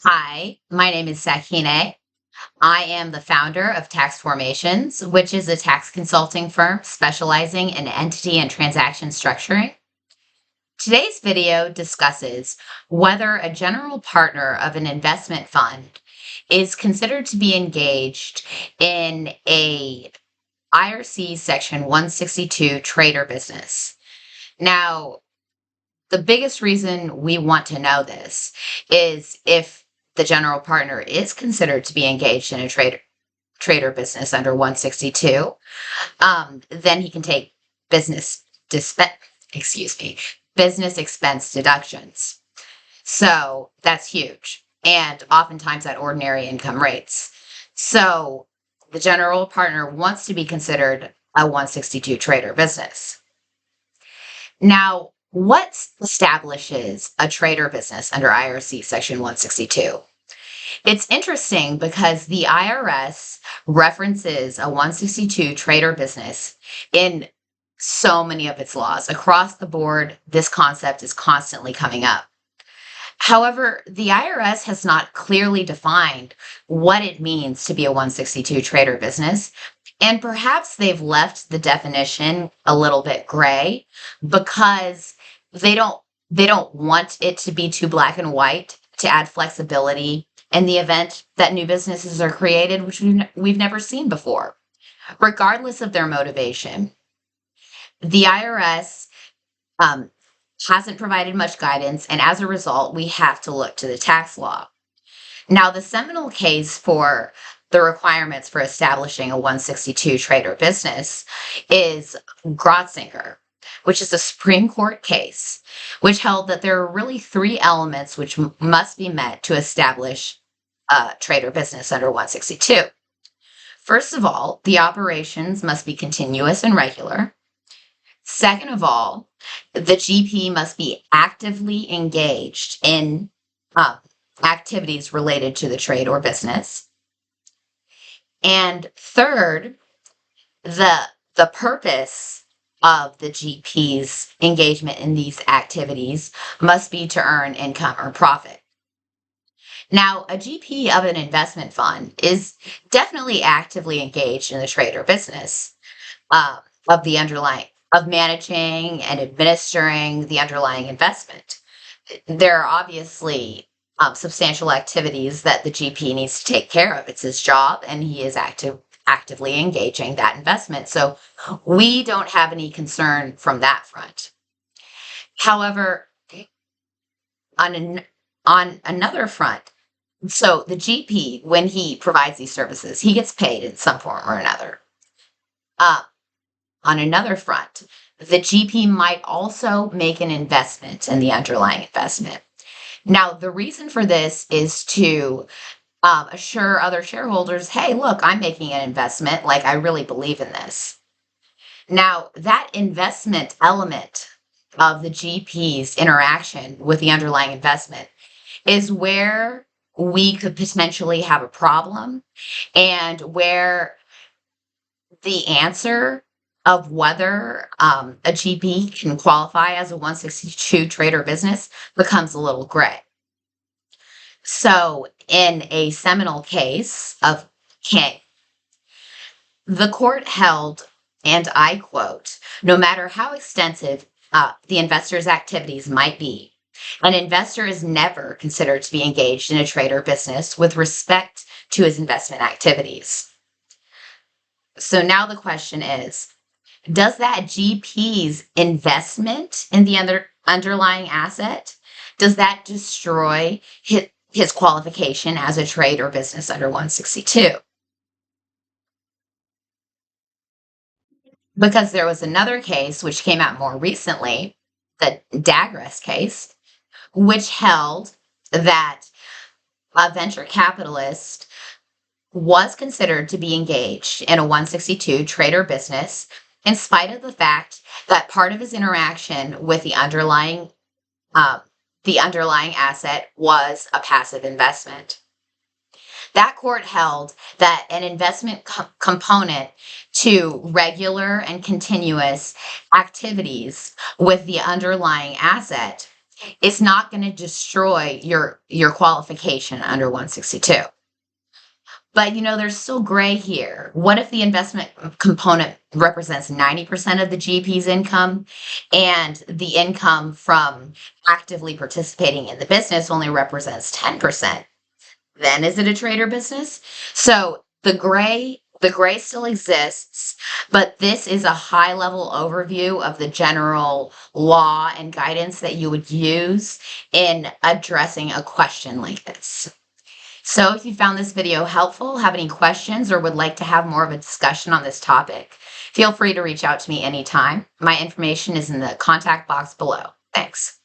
Hi, my name is Sakine. I am the founder of Tax Formations, which is a tax consulting firm specializing in entity and transaction structuring. Today's video discusses whether a general partner of an investment fund is considered to be engaged in a IRC Section 162 trader business. Now, the biggest reason we want to know this is if the general partner is considered to be engaged in a trader business under 162, then he can take business disp- excuse me business expense deductions. So that's huge, and oftentimes at ordinary income rates. So the general partner wants to be considered a 162 trader business. Now, what establishes a trader business under IRC Section 162? It's interesting because the IRS references a 162 trader business in so many of its laws. Across the board, this concept is constantly coming up. However, the IRS has not clearly defined what it means to be a 162 trader business, and perhaps they've left the definition a little bit gray because they don't want it to be too black and white to add flexibility in the event that new businesses are created, which we've never seen before. Regardless of their motivation, the IRS hasn't provided much guidance, and as a result, we have to look to the tax law. Now, the seminal case for the requirements for establishing a 162 trader business is Grotzinger, which is a Supreme Court case, which held that there are really three elements which must be met to establish a trader business under 162. First of all, the operations must be continuous and regular. Second of all, the GP must be actively engaged in activities related to the trade or business. And third, the purpose of the GP's engagement in these activities must be to earn income or profit. Now, a GP of an investment fund is definitely actively engaged in the trade or business of the underlying, of managing and administering the underlying investment. There are obviously substantial activities that the GP needs to take care of. It's his job, and he is actively engaging that investment. So we don't have any concern from that front. However, on another front, so the GP, when he provides these services, he gets paid in some form or another. On another front, the GP might also make an investment in the underlying investment. Now, the reason for this is to assure other shareholders, hey, look, I'm making an investment, like I really believe in this. Now, that investment element of the GP's interaction with the underlying investment is where we could potentially have a problem, and where the answer of whether a GP can qualify as a 162 trader business becomes a little gray. So, in a seminal case of King, the court held, and I quote, no matter how extensive the investor's activities might be, an investor is never considered to be engaged in a trader business with respect to his investment activities. So now the question is, does that GP's investment in the underlying asset, does that destroy his qualification as a trade or business under 162? Because there was another case which came out more recently, the Dagres case, which held that a venture capitalist was considered to be engaged in a 162 trader business in spite of the fact that part of his interaction with the underlying asset was a passive investment. That court held that an investment component to regular and continuous activities with the underlying asset It's not going to destroy your qualification under 162. But there's still gray here. What if the investment component represents 90% of the GP's income and the income from actively participating in the business only represents 10%? Then is it a trader business? So the gray still exists, but this is a high level overview of the general law and guidance that you would use in addressing a question like this. So if you found this video helpful, have any questions, or would like to have more of a discussion on this topic, feel free to reach out to me anytime. My information is in the contact box below. Thanks.